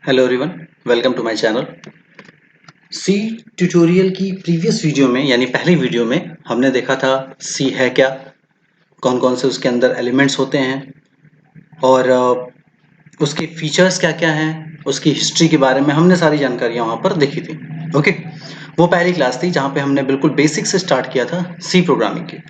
Hello everyone, welcome to my channel. C tutorial की previous video में यानी पहली वीडियो में हमने देखा था सी है क्या, कौन कौन से उसके अंदर एलिमेंट्स होते हैं और उसके फीचर्स क्या क्या हैं, उसकी हिस्ट्री के बारे में हमने सारी जानकारियां वहाँ पर देखी थी। ओके, वो पहली क्लास थी जहाँ पे हमने बिल्कुल बेसिक से स्टार्ट किया था सी प्रोग्रामिंग की।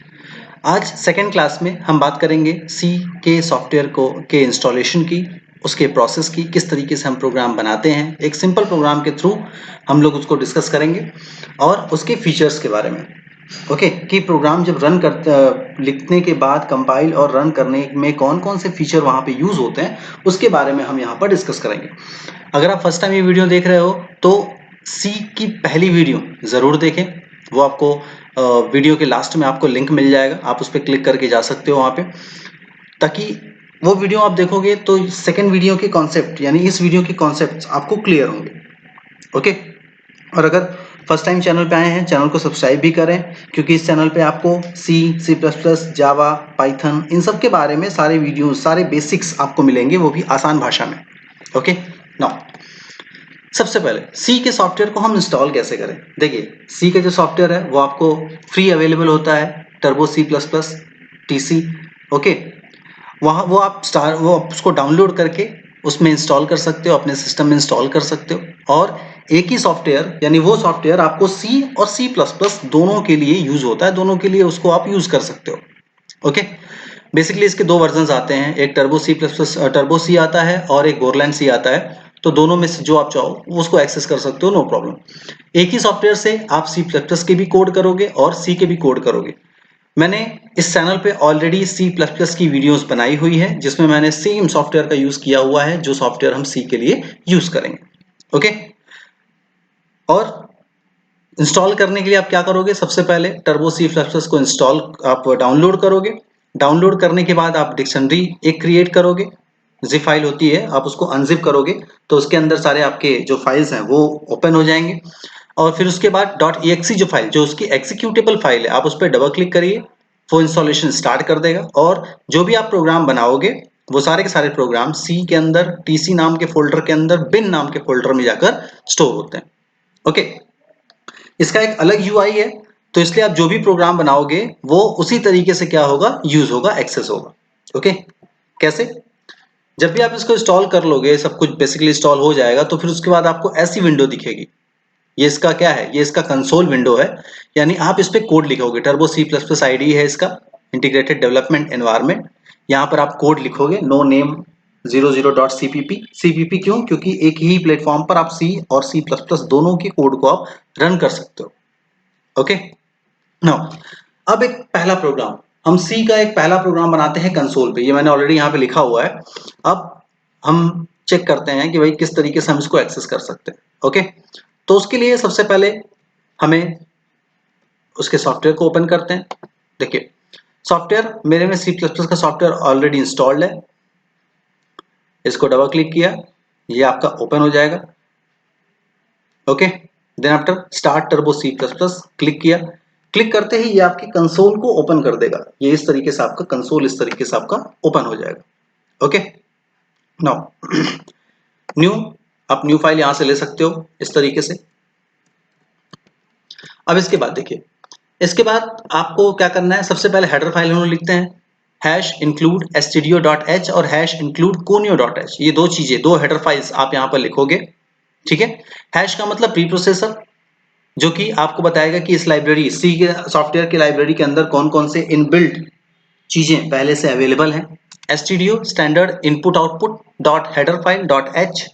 आज सेकेंड क्लास में हम बात करेंगे सी के सॉफ्टवेयर के इंस्टॉलेशन की, उसके प्रोसेस की, किस तरीके से हम प्रोग्राम बनाते हैं। एक सिंपल प्रोग्राम के थ्रू हम लोग उसको डिस्कस करेंगे और उसके फीचर्स के बारे में। ओके, कि प्रोग्राम जब लिखने के बाद कंपाइल और रन करने में कौन कौन से फीचर वहाँ पे यूज होते हैं उसके बारे में हम यहाँ पर डिस्कस करेंगे। अगर आप फर्स्ट टाइम ये वीडियो देख रहे हो तो सी की पहली वीडियो ज़रूर देखें, वो आपको वीडियो के लास्ट में आपको लिंक मिल जाएगा, आप उस पर क्लिक करके जा सकते हो वहाँ पे, ताकि वो वीडियो आप देखोगे तो सेकेंड वीडियो के कॉन्सेप्ट यानी इस वीडियो के कॉन्सेप्ट आपको क्लियर होंगे। ओके, और अगर फर्स्ट टाइम चैनल पे आए हैं, चैनल को सब्सक्राइब भी करें, क्योंकि इस चैनल पे आपको सी प्लस प्लस, जावा, पाइथन इन सब के बारे में सारे वीडियो, सारे बेसिक्स आपको मिलेंगे, वो भी आसान भाषा में। ओके, नाउ सबसे पहले सी के सॉफ्टवेयर को हम इंस्टॉल कैसे करें। देखिए, सी का जो सॉफ्टवेयर है वो आपको फ्री अवेलेबल होता है, Turbo C plus plus TC. Okay, वहाँ वो आप उसको डाउनलोड करके उसमें इंस्टॉल कर सकते हो, अपने सिस्टम में इंस्टॉल कर सकते हो। और एक ही सॉफ्टवेयर यानी वो सॉफ्टवेयर आपको सी और सी प्लस प्लस दोनों के लिए यूज होता है, दोनों के लिए उसको आप यूज कर सकते हो। ओके, बेसिकली इसके दो वर्जन आते हैं, एक turbo C plus plus turbo C आता है और एक गोरलैंड सी आता है। तो दोनों में से जो आप चाहो उसको एक्सेस कर सकते हो, नो प्रॉब्लम। एक ही सॉफ्टवेयर से आप सी प्लस प्लस के भी कोड करोगे और सी के भी कोड करोगे। मैंने इस चैनल पे ऑलरेडी सी प्लस प्लस की वीडियोस बनाई हुई है, जिसमें मैंने सेम सॉफ्टवेयर का यूज किया हुआ है जो सॉफ्टवेयर हम सी के लिए यूज करेंगे। ओके, और इंस्टॉल करने के लिए आप क्या करोगे, सबसे पहले टर्बो सी प्लस प्लस को इंस्टॉल आप डाउनलोड करोगे। डाउनलोड करने के बाद आप डिक्शनरी एक क्रिएट करोगे, जिप फाइल होती है, आप उसको अनजिप करोगे तो उसके अंदर सारे आपके जो फाइल्स हैं वो ओपन हो जाएंगे। और फिर उसके बाद .exe जो फाइल, जो उसकी एग्जीक्यूटेबल फाइल है, आप उस पर डबल क्लिक करिए, वो इंस्टॉलेशन स्टार्ट कर देगा। और जो भी आप प्रोग्राम बनाओगे वो सारे के सारे प्रोग्राम सी के अंदर टीसी नाम के फोल्डर के अंदर बिन नाम के फोल्डर में जाकर स्टोर होते हैं। ओके, इसका एक अलग यूआई है, तो इसलिए आप जो भी प्रोग्राम बनाओगे वो उसी तरीके से क्या होगा, यूज होगा, एक्सेस होगा। ओके, कैसे? जब भी आप इसको इंस्टॉल कर लोगे, सब कुछ बेसिकली इंस्टॉल हो जाएगा, तो फिर उसके बाद आपको ऐसी विंडो दिखेगी। ये इसका क्या है, ये इसका कंसोल विंडो है, यानी आप इस पे कोड लिखोगे। टर्बो सी प्लस प्लस आई है इसका, इंटीग्रेटेड डेवलपमेंट एनवायरनमेंट। यहाँ पर आप कोड लिखोगे, नो नेम 00.cpp। cpp क्यों? क्योंकि एक ही प्लेटफॉर्म पर आप सी और सी प्लस प्लस दोनों के कोड को आप रन कर सकते हो। ओके, नाउ अब एक पहला प्रोग्राम, हम सी का एक पहला प्रोग्राम बनाते हैं कंसोल पे, ये मैंने ऑलरेडी यहाँ पे लिखा हुआ है। अब हम चेक करते हैं कि भाई किस तरीके से हम इसको एक्सेस कर सकते हैं। ओके, तो उसके लिए सबसे पहले हमें उसके सॉफ्टवेयर को ओपन करते हैं। देखिए, सॉफ्टवेयर मेरे में सी प्लस प्लस का सॉफ्टवेयर ऑलरेडी इंस्टॉल्ड है, इसको डबल क्लिक किया, ये आपका ओपन हो जाएगा। Okay, then after start Turbo C plus plus click किया, क्लिक करते ही ये आपकी कंसोल को ओपन कर देगा। ये इस तरीके से आपका कंसोल इस तरीके से आपका ओपन हो जाएगा। ओके, नाउ न्यू, आप न्यू फाइल यहां से ले सकते हो इस तरीके से। अब इसके बाद देखिए, इसके बाद आपको क्या करना है, सबसे पहले हेडर फाइल हम लोग लिखते हैं, हैश इंक्लूड stdio.h और हैश इंक्लूड conio.h। ये दो चीजें, दो हेडर फाइल्स आप यहां पर लिखोगे। ठीक है, हैश का मतलब प्री प्रोसेसर, जो कि आपको बताएगा कि इस लाइब्रेरी, सी के सॉफ्टवेयर की लाइब्रेरी के अंदर कौन कौन से इनबिल्ट चीजें पहले से अवेलेबल हैं। stdio standard input output dot header file dot H,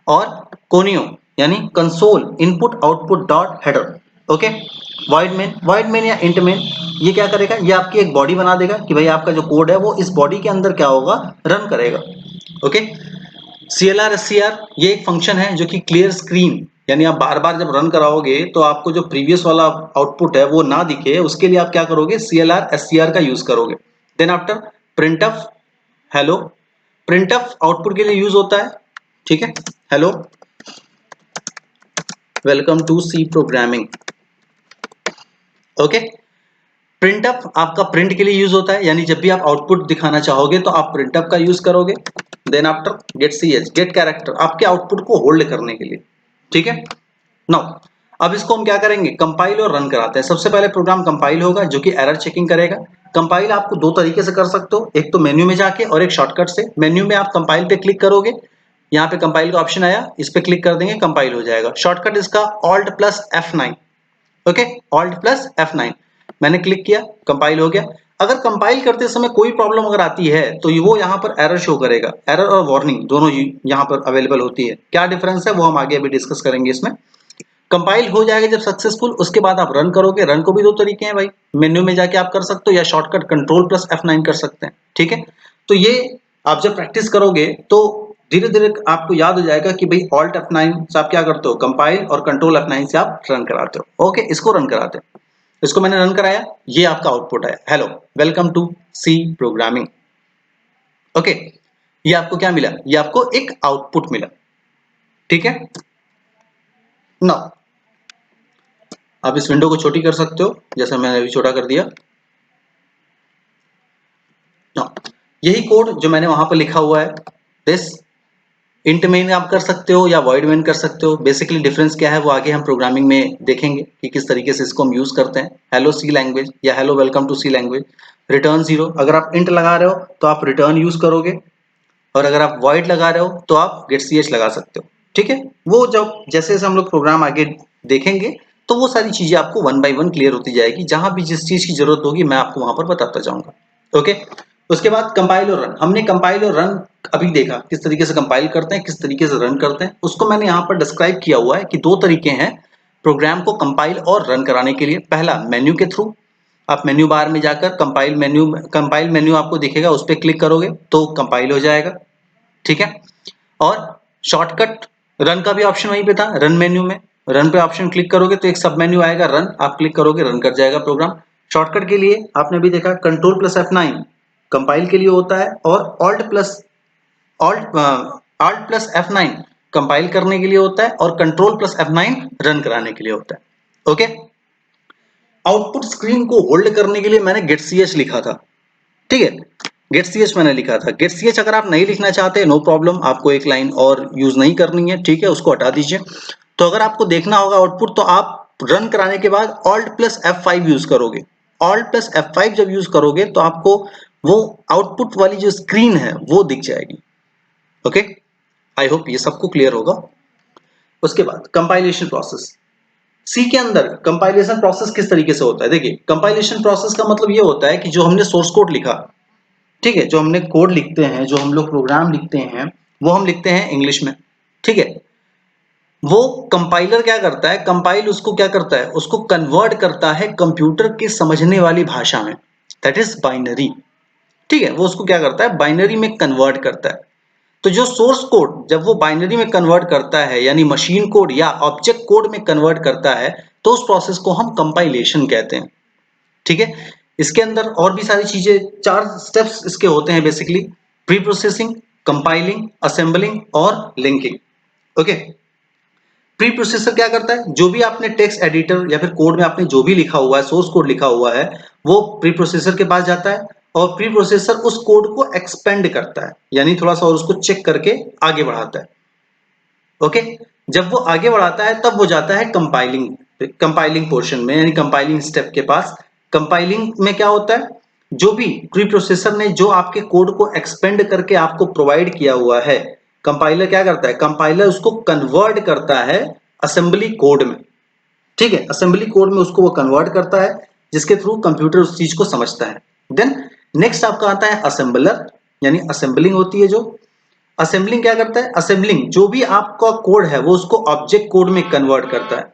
और कोनियो यानी console input output dot header. Okay, void main या इंट मेन ये क्या करेगा, ये आपकी एक बॉडी बना देगा कि भाई आपका जो कोड है वो इस बॉडी के अंदर क्या होगा, रन करेगा। ओके, CLR SCR ये एक फंक्शन है जो कि क्लियर स्क्रीन, यानी आप बार बार जब रन कराओगे तो आपको जो प्रीवियस वाला आउटपुट है वो ना दिखे, उसके लिए आप क्या करोगे, CLR SCR का यूज करोगे। Then after printf hello, printf output के लिए यूज होता है। ठीक है, hello welcome to C programming. Okay, printf आपका प्रिंट के लिए यूज होता है, यानी जब भी आप आउटपुट दिखाना चाहोगे तो आप प्रिंटफ का यूज करोगे। Then after get ch, get character आपके आउटपुट को होल्ड करने के लिए, ठीक है। नाउ अब इसको हम क्या करेंगे, कंपाइल और रन कराते हैं। सबसे पहले प्रोग्राम कंपाइल होगा जो कि एरर चेकिंग करेगा। कंपाइल आपको दो तरीके से कर सकते हो, एक तो मेन्यू में जाके और एक शॉर्टकट से। मेन्यू में आप कंपाइल पे क्लिक करोगे, यहाँ पे कंपाइल का ऑप्शन आया, इस पे क्लिक कर देंगे, कंपाइल हो जाएगा। शॉर्टकट इसका alt plus F9, okay, alt plus F9 मैंने क्लिक किया, कंपाइल हो गया। अगर कंपाइल करते समय कोई प्रॉब्लम अगर आती है तो वो यहाँ पर एरर शो करेगा। एरर और वार्निंग दोनों यहाँ पर अवेलेबल होती है। क्या डिफरेंस है वो हम आगे अभी डिस्कस करेंगे। इसमें कंपाइल हो जाएगा जब सक्सेसफुल, उसके बाद आप रन करोगे। रन को भी दो तरीके हैं भाई, मेन्यू में जाके आप कर सकते हो या शॉर्टकट कंट्रोल प्लस F9 कर सकते हैं, ठीक है। तो ये आप जब प्रैक्टिस करोगे तो धीरे धीरे आपको याद हो जाएगा कि भाई ऑल्ट F9 से आप क्या करते हो, कंपाइल, और कंट्रोल F9 से आप रन कराते हो। ओके, इसको रन कराते हैं। इसको मैंने रन कराया, ये आपका आउटपुट आया, hello welcome to C programming. Okay, ये आपको क्या मिला, ये आपको एक आउटपुट मिला, ठीक है। नाउ आप इस विंडो को छोटी कर सकते हो, जैसा मैंने अभी छोटा कर दिया। यही कोड जो मैंने वहां पर लिखा हुआ है, दिस इंट मेन आप कर सकते हो या वॉइड मेन कर सकते हो। बेसिकली डिफरेंस क्या है वो आगे हम प्रोग्रामिंग में देखेंगे कि किस तरीके से इसको हम यूज करते हैं। हेलो सी लैंग्वेज या hello welcome to C language, return 0। अगर आप इंट लगा रहे हो तो आप रिटर्न यूज करोगे, और अगर आप वॉइड लगा रहे हो तो आप गेट ch लगा सकते हो, ठीक है। वो जब जैसे जैसे हम लोग प्रोग्राम आगे देखेंगे तो वो सारी चीजें आपको वन बाय वन क्लियर होती जाएगी। जहां भी जिस चीज की जरूरत होगी मैं आपको वहां पर बताता जाऊंगा, ओके। उसके बाद कंपाइल और रन, हमने कंपाइल और रन अभी देखा किस तरीके से कंपाइल करते हैं, किस तरीके से रन करते हैं। उसको मैंने यहाँ पर डिस्क्राइब किया हुआ है कि दो तरीके हैं प्रोग्राम को कंपाइल और रन कराने के लिए। पहला मेन्यू के थ्रू, आप मेन्यू बार में जाकर कंपाइल मेन्यू आपको दिखेगा, उस पर क्लिक करोगे तो कंपाइल हो जाएगा, ठीक है। और शॉर्टकट रन का भी ऑप्शन वहीं पे था, रन मेन्यू में रन पे ऑप्शन क्लिक करोगे तो एक सब मेन्यू आएगा रन, आप क्लिक करोगे रन कर जाएगा प्रोग्राम। शॉर्टकट के लिए आपने भी देखा कंट्रोल प्लस F9 कंपाइल के लिए होता है, और ऑल्ट प्लस F9 कंपाइल करने के लिए होता है, और कंट्रोल प्लस F9 रन कराने के लिए होता है, ओके। आउटपुट स्क्रीन को होल्ड करने के लिए मैंने गेट ch लिखा था, ठीक है। गेट ch मैंने लिखा था। गेट ch अगर आप नहीं लिखना चाहते नो प्रॉब्लम, आपको एक लाइन और यूज नहीं करनी है, ठीक है, उसको हटा दीजिए। तो अगर आपको देखना होगा आउटपुट तो आप रन कराने के बाद ऑल्ट प्लस F5 यूज करोगे। ऑल्ट प्लस F5 जब यूज करोगे तो आपको वो आउटपुट वाली जो स्क्रीन है वो दिख जाएगी, ओके। आई होप ये सबको क्लियर होगा। उसके बाद कंपाइलेशन प्रोसेस, सी के अंदर कंपाइलेशन प्रोसेस किस तरीके से होता है। देखिए कंपाइलेशन प्रोसेस का मतलब ये होता है कि जो हमने सोर्स कोड लिखा, ठीक है, जो हमने कोड लिखते हैं, जो हम लोग प्रोग्राम लिखते हैं वो हम लिखते हैं इंग्लिश में, ठीक है। वो कंपाइलर क्या करता है, कंपाइल उसको क्या करता है, उसको कन्वर्ट करता है कंप्यूटर के समझने वाली भाषा में, दैट इज बाइनरी, ठीक है। वो उसको क्या करता है, बाइनरी में कन्वर्ट करता है। तो जो सोर्स कोड जब वो बाइनरी में कन्वर्ट करता है, यानी मशीन कोड या ऑब्जेक्ट कोड में कन्वर्ट करता है, तो उस प्रोसेस को हम कंपाइलेशन कहते हैं, ठीक है। इसके अंदर और भी सारी चीजें, 4 स्टेप्स इसके होते हैं basically, pre processing, compiling, assembling और लिंकिंग, ओके। प्री प्रोसेसर क्या करता है, जो भी आपने टेक्स्ट एडिटर या फिर कोड में आपने जो भी लिखा हुआ है, सोर्स कोड लिखा हुआ है, वो प्री प्रोसेसर के पास जाता है, और प्री प्रोसेसर उस कोड को एक्सपेंड करता है, यानी थोड़ा सा और उसको चेक करके आगे बढ़ाता है, ओके। जब वो आगे बढ़ाता है तब वो जाता है कंपाइलिंग पोर्शन में, यानी कंपाइलिंग स्टेप के पास। कंपाइलिंग में क्या होता है, जो भी प्री प्रोसेसर ने जो आपके कोड को एक्सपेंड करके आपको प्रोवाइड किया हुआ है, कंपाइलर क्या करता है, कंपाइलर उसको कन्वर्ट करता है असेंबली कोड में, ठीक है। असेंबली कोड में उसको वो कन्वर्ट करता है, जिसके थ्रू कंप्यूटर उस चीज को समझता है। देन नेक्स्ट आपका आता है असेंबलर, यानी असेंबलिंग होती है जो। असेंबलिंग क्या करता है, असेंबलिंग जो भी आपका कोड है वो उसको ऑब्जेक्ट कोड में कन्वर्ट करता है,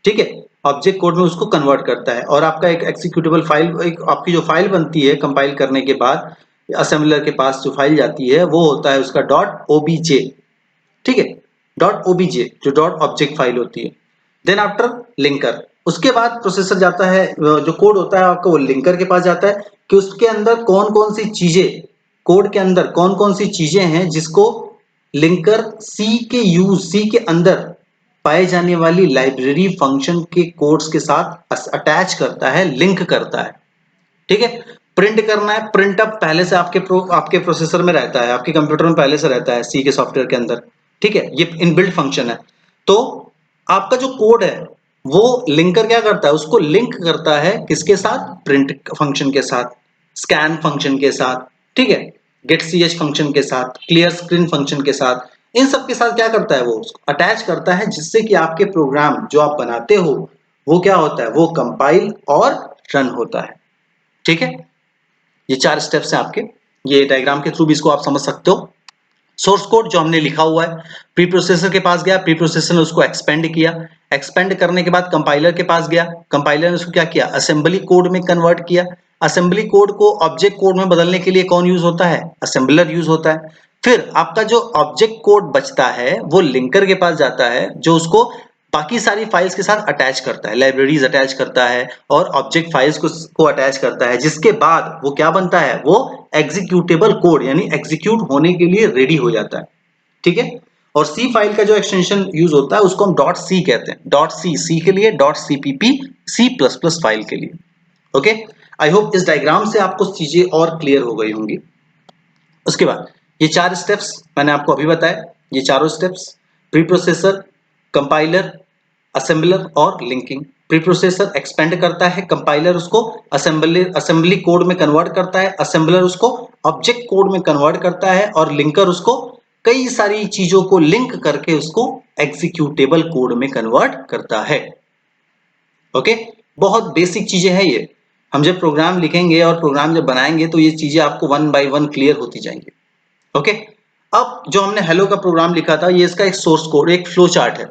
ठीक है। ऑब्जेक्ट कोड में उसको कन्वर्ट करता है, और आपका एक एक्सिक्यूटेबल फाइल, एक आपकी जो फाइल बनती है कंपाइल करने के बाद, असेंबलर के पास जो फाइल जाती है वो होता है उसका .obj, ठीक है, .obj जो डॉट ऑब्जेक्ट फाइल होती है। देन आफ्टर लिंकर, उसके बाद प्रोसेसर जाता है, जो कोड होता है आपका वो लिंकर के पास जाता है कि उसके अंदर कौन कौन सी चीजें, कोड के अंदर कौन कौन सी चीजें हैं जिसको लिंकर सी के अंदर पाए जाने वाली लाइब्रेरी फंक्शन के कोड्स के साथ अटैच करता है, लिंक करता है, ठीक है। प्रिंट करना है, प्रिंट अप पहले से आपके प्रोसेसर में रहता है, आपके कंप्यूटर में पहले से रहता है सी के सॉफ्टवेयर के अंदर, ठीक है, ये इनबिल्ट फंक्शन है। तो आपका जो कोड है वो लिंकर क्या करता है, उसको लिंक करता है किसके साथ, प्रिंट फंक्शन के साथ, स्कैन फंक्शन के साथ, ठीक है, गेट सी एच फंक्शन के साथ, क्लियर स्क्रीन फंक्शन के साथ, इन सब के साथ क्या करता है, वो उसको अटैच करता है, जिससे कि आपके प्रोग्राम जो आप बनाते हो वो क्या होता है, वो कंपाइल और रन होता है। ठीक है, ये 4 स्टेप्स हैं आपके, ये डायग्राम के थ्रू भी इसको आप समझ सकते हो। सोर्स कोड जो हमने लिखा हुआ है, प्री प्रोसेसर के पास गया, प्री प्रोसेसर ने उसको एक्सपेंड किया, एक्सपेंड करने के बाद कंपाइलर के पास गया, कंपाइलर ने उसको क्या किया, असेंबली कोड में कन्वर्ट किया, असेंबली कोड को ऑब्जेक्ट कोड में बदलने के लिए कौन यूज होता है, असेंबलर यूज होता है। फिर आपका जो ऑब्जेक्ट कोड बचता है वो लिंकर के पास जाता है, जो उसको बाकी सारी फाइल्स के साथ अटैच करता है, लाइब्रेरीज अटैच करता है और ऑब्जेक्ट फाइल्स को अटैच करता है, जिसके बाद वो क्या बनता है, वो एग्जीक्यूटेबल कोड यानी एग्जीक्यूट होने के लिए रेडी हो जाता है। ठीक है, और सी फाइल का जो एक्सटेंशन यूज होता है उसको हम डॉट सी कहते हैं, डॉट सी सी के लिए, dot CPP C plus plus file के लिए। ओके, आई होप इस डायग्राम से आपको चीजें और क्लियर हो गई होंगी। उसके बाद ये 4 स्टेप्स मैंने आपको अभी बताया, ये चारों steps, pre processor, compiler, assembler और लिंकिंग। प्री प्रोसेसर एक्सपेंड करता है, कंपाइलर उसको असेंबली कोड में कन्वर्ट करता है, असेंबलर उसको ऑब्जेक्ट कोड में कन्वर्ट करता है और लिंकर उसको कई सारी चीजों को लिंक करके उसको एग्जीक्यूटेबल कोड में कन्वर्ट करता है। ओके, बहुत बेसिक चीजें हैं ये, हम जब प्रोग्राम लिखेंगे और प्रोग्राम जब बनाएंगे तो ये चीजें आपको वन बाय वन क्लियर होती जाएंगी। ओके, अब जो हमने हेलो का प्रोग्राम लिखा था, ये इसका एक सोर्स कोड, एक फ्लो चार्ट है।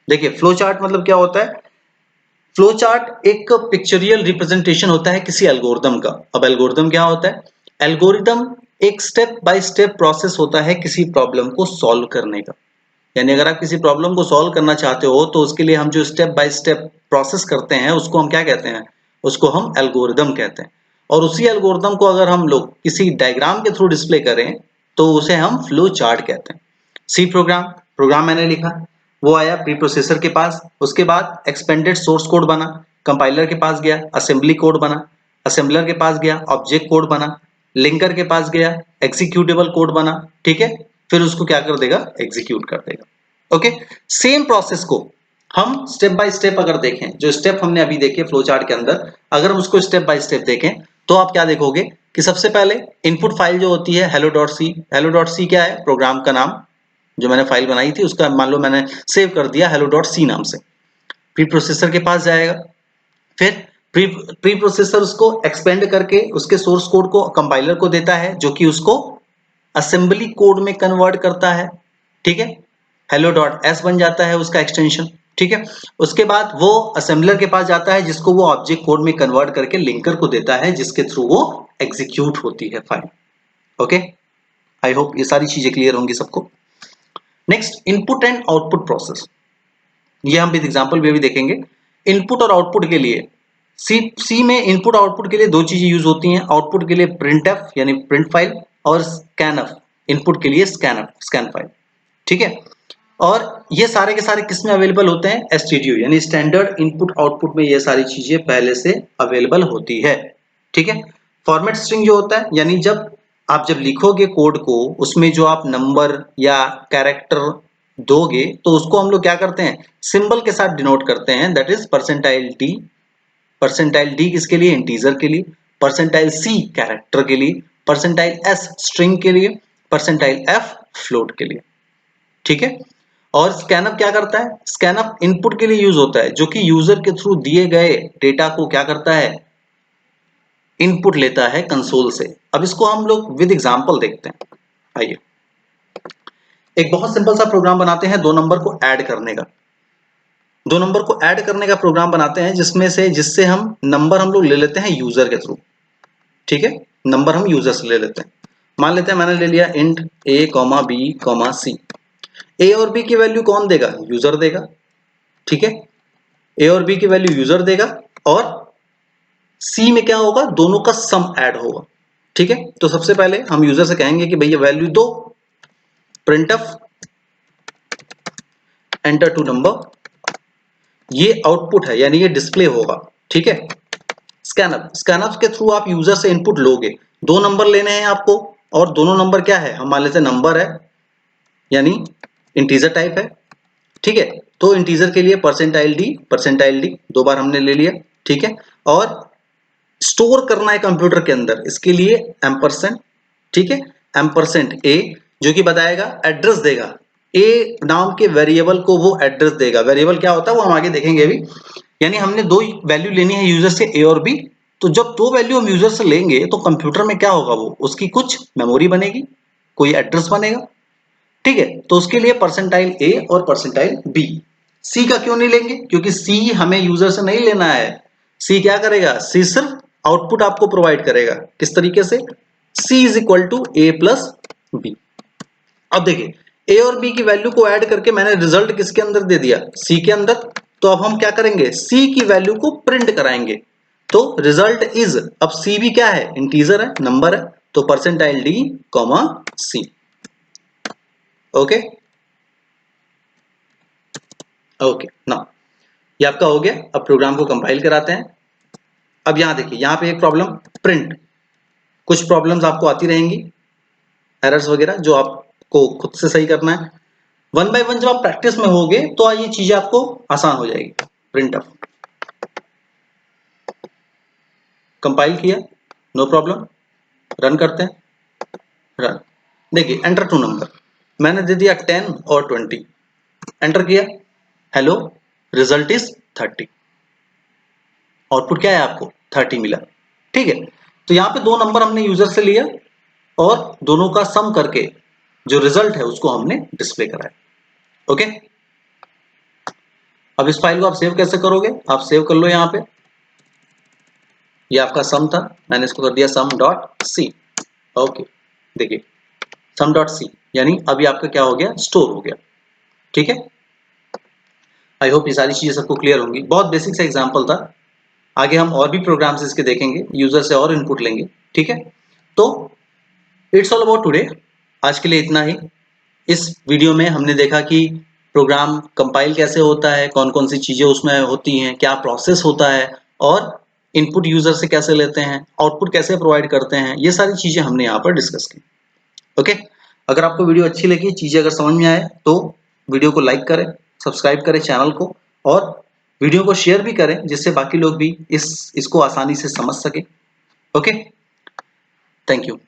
देखिए फ्लो चार्ट मतलब क्या होता है, फ्लो चार्ट एक पिक्चरियल रिप्रेजेंटेशन होता है किसी एल्गोरिदम का। अब एल्गोरिदम क्या होता है, एल्गोरिदम एक स्टेप बाय स्टेप प्रोसेस होता है किसी प्रॉब्लम को सॉल्व करने का। यानी अगर आप किसी प्रॉब्लम को सॉल्व करना चाहते हो तो उसके लिए हम जो स्टेप बाय स्टेप प्रोसेस करते हैं उसको हम क्या कहते हैं, उसको हम एल्गोरिदम कहते हैं। और उसी एल्गोरिदम को अगर हम लोग किसी डायग्राम के थ्रू डिस्प्ले करें तो उसे हम फ्लो चार्ट कहते हैं। सी प्रोग्राम, प्रोग्राम मैंने लिखा, वो आया प्री प्रोसेसर के पास, उसके बाद एक्सपेंडेड सोर्स कोड बना, कंपाइलर के पास गया, असेंबली कोड बना, असेंबलर के पास गया, ऑब्जेक्ट कोड बना, लिंकर के पास गया, एग्जीक्यूटेबल कोड बना। ठीक है, फिर उसको क्या कर देगा, एग्जीक्यूट कर देगा। ओके, सेम प्रोसेस को हम स्टेप बाय स्टेप अगर देखें, जो स्टेप हमने अभी देखे फ्लो चार्ट के अंदर, अगर हम उसको स्टेप बाय स्टेप देखें तो आप क्या देखोगे कि सबसे पहले इनपुट फाइल जो होती है hello dot C, hello dot C क्या है, प्रोग्राम का नाम, जो मैंने फाइल बनाई थी उसका मान लो मैंने सेव कर दिया हेलो डॉट सी नाम से। प्री प्रोसेसर के पास जाएगा, फिर प्री प्रोसेसर उसको एक्सपेंड करके उसके सोर्स कोड को कंपाइलर को देता है, जो कि उसको असेंबली कोड में कन्वर्ट करता है। ठीक है, हेलो डॉट एस बन जाता है उसका एक्सटेंशन। ठीक है, उसके बाद वो असेंबलर के पास जाता है जिसको वो ऑब्जेक्ट कोड में कन्वर्ट करके लिंकर को देता है, जिसके थ्रू वो एग्जीक्यूट होती है फाइल। ओके, आई होप ये सारी चीजें क्लियर होंगी सबको। Next, input and output process, ये हम विद एग्जांपल भी देखेंगे। इनपुट और आउटपुट के लिए सी में इनपुट आउटपुट के लिए दो चीजें यूज होती हैं, आउटपुट के लिए प्रिंटफ यानी प्रिंट फाइल और स्कैनफ, इनपुट के लिए स्कैनफ स्कैन फाइल। ठीक है, और ये सारे के सारे किस में अवेलेबल होते हैं, एसटीडीओ यानी स्टैंडर्ड इनपुट आउटपुट में ये सारी चीजें पहले से अवेलेबल होती है। ठीक है, फॉर्मेट स्ट्रिंग जो होता है, यानी जब लिखोगे कोड को, उसमें जो आप नंबर या कैरेक्टर दोगे तो उसको हम लोग क्या करते हैं, सिंबल के साथ डिनोट करते हैं, that is percentile D. Percentile D किसके लिए, इंटीजर के लिए, परसेंटाइल सी कैरेक्टर के लिए, परसेंटाइल एस स्ट्रिंग के लिए, परसेंटाइल एफ फ्लोट के लिए। ठीक है, और स्कैनअप क्या करता है, स्कैनअप इनपुट के लिए यूज होता है, जो कि यूजर के थ्रू दिए गए डेटा को क्या करता है, इनपुट लेता है कंसोल से। अब इसको हम लोग विद एग्जांपल देखते हैं। आइए एक बहुत सिंपल सा प्रोग्राम बनाते हैं, 2 नंबर को ऐड करने का। 2 नंबर को ऐड करने का प्रोग्राम बनाते हैं, जिससे हम नंबर हम लोग ले लेते हैं यूजर के थ्रू। ठीक है, नंबर हम यूजर से ले लेते हैं। मान लेते हैं मैंने ले लिया इंट a, b, c। ए और बी की वैल्यू कौन देगा, यूजर देगा। ठीक है, ए और बी की वैल्यू यूजर देगा और सी में क्या होगा, दोनों का सम ऐड होगा। ठीक है, तो सबसे पहले हम यूजर से कहेंगे कि भैया वैल्यू दो, प्रिंटफ एंटर टू नंबर, ये आउटपुट है यानी ये डिस्प्ले होगा। ठीक है, स्कैनअप के थ्रू आप यूजर से इनपुट लोगे। 2 नंबर लेने हैं आपको और दोनों नंबर क्या है, हम मान लेते हैं नंबर है यानी इंटीजर टाइप है, ठीक है। तो इंटीजर के लिए परसेंटाइल डी 2 बार हमने ले लिया, ठीक है। और स्टोर करना है कंप्यूटर के अंदर, इसके लिए एम्परसेंड, ठीक है, एम्परसेंड ए जो कि बताएगा एड्रेस देगा, ए नाम के वेरिएबल को वो एड्रेस देगा। वेरिएबल क्या होता है वो हम आगे देखेंगे अभी। यानी हमने 2 वैल्यू लेनी है यूजर से, ए और बी। तो जब 2 वैल्यू हम यूजर से लेंगे तो कंप्यूटर में क्या होगा, वो उसकी कुछ मेमोरी बनेगी, कोई एड्रेस बनेगा, ठीक है। तो उसके लिए परसेंटाइल ए और परसेंटाइल बी। सी का क्यों नहीं लेंगे, क्योंकि सी हमें यूजर से नहीं लेना है। सी क्या करेगा, सी सिर्फ आउटपुट आपको प्रोवाइड करेगा। किस तरीके से, C is equal to A plus B. अब देखिए ए और बी की वैल्यू को ऐड करके मैंने रिजल्ट किसके अंदर दे दिया, सी के अंदर। तो अब हम क्या करेंगे, सी की वैल्यू को प्रिंट कराएंगे। तो रिजल्ट इज, अब सी भी क्या है, इंटीजर है, नंबर है, तो परसेंटाइल डी कॉमा सी। ओके ओके ना, ये आपका हो गया। अब प्रोग्राम को कंपाइल कराते हैं। अब यहां देखिए, यहां पे एक प्रॉब्लम प्रिंट, कुछ प्रॉब्लम्स आपको आती रहेंगी, एरर्स वगैरह, जो आपको खुद से सही करना है। 1 बाय 1 जब आप प्रैक्टिस में होगे तो ये चीजें आपको आसान हो जाएगी। प्रिंट अप कंपाइल किया, नो प्रॉब्लम, रन करते हैं, रन। देखिए एंटर 2 नंबर, मैंने दे दिया 10 और 20, एंटर किया, हेलो रिजल्ट इज 30, आउटपुट क्या है आपको 30 मिला, ठीक है। तो यहाँ पे 2 नंबर हमने यूजर से लिया और दोनों का सम करके जो रिजल्ट है उसको हमने डिस्प्ले कराया। ओके, अब इस फाइल को आप सेव कैसे करोगे, आप सेव कर लो यहाँ पे, ये आपका सम था, मैंने इसको कर दिया सम डॉट सी। ओके देखिए सम डॉट सी, यानी अभी आपका क्या हो गया, स्टोर हो गया, ठीक है। आई होप ये सारी चीजें सबको क्लियर होंगी। बहुत बेसिक सा एग्जांपल था, आगे हम और भी प्रोग्राम्स इसके देखेंगे, यूजर से और इनपुट लेंगे, ठीक है। तो इट्स ऑल अबाउट टुडे, आज के लिए इतना ही। इस वीडियो में हमने देखा कि प्रोग्राम कंपाइल कैसे होता है, कौन कौन सी चीजें उसमें होती हैं, क्या प्रोसेस होता है, और इनपुट यूजर से कैसे लेते हैं, आउटपुट कैसे प्रोवाइड करते हैं, ये सारी चीजें हमने यहाँ पर डिस्कस की। ओके, अगर आपको वीडियो अच्छी लगी, चीजें अगर समझ में आए तो वीडियो को लाइक करें, सब्सक्राइब करें चैनल को, और वीडियो को शेयर भी करें जिससे बाकी लोग भी इसको आसानी से समझ सके। Okay, thank you.